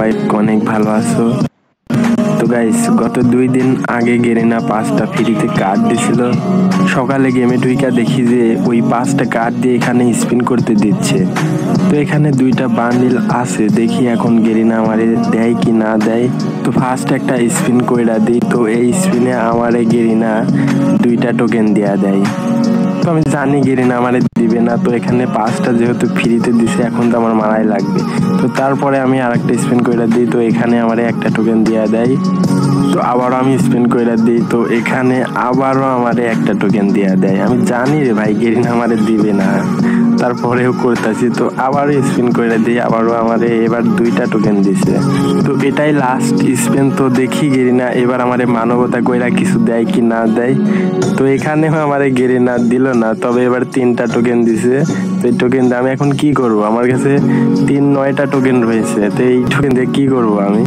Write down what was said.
সবাই অনেক ভালো আছো। তো গাইস, গত 2 দিন আগে গেরিনা 5টা ফ্রিতে কার্ড দিছিল। সকালে গেমে ঢুইকা দেখি যে ওই 5টা কার্ড দিয়ে এখানে স্পিন করতে দিচ্ছে। তো এখানে 2টা বান্ডিল আছে, দেখি এখন গেরিনা আমারে দেয় কি না দেয়। তো ফার্স্ট একটা স্পিন কইরা দিই, তো এই স্পিনে আমারে গেরিনা 2টা টোকেন দেয়া দেয়। তো আমি জানি গেরিনা আমারে দিবে না, তো এখানে 5টা যেহেতু ফ্রিতে দিছে এখন তো আমার মারাই লাগবে। তো তারপরে আমি আরেকটা স্পিন কইরা দিই, তো এখানে আমারে একটা টোকেন দেয়া দেয়। তো আবারও আমি স্পিন কইরা দিই, তো এখানে আবারও আমারে একটা টোকেন দেয়া দেয়। আমি জানি রে ভাই গেরিনা আমারে দিবে না, তারপরেও করতেছি। তো আবারও স্পিন কইরা দিই, আবারও আমারে এবার 2টা টোকেন দিছে। তো এটাই লাস্ট স্পিন। তো দেখি গেরিনা এবার আমারে মানবতা কইরা কিছু দেয় কি না দেয়। তো এখানেও আমারে গেরিনা দিল না, তবে এবার 3টা টোকেন দিছে। তো এই টোকেন দিয়ে আমি এখন কি করব? আমার কাছে 9টা টোকেন রয়েছে, তো এই টোকেন দিয়ে কি করব আমি?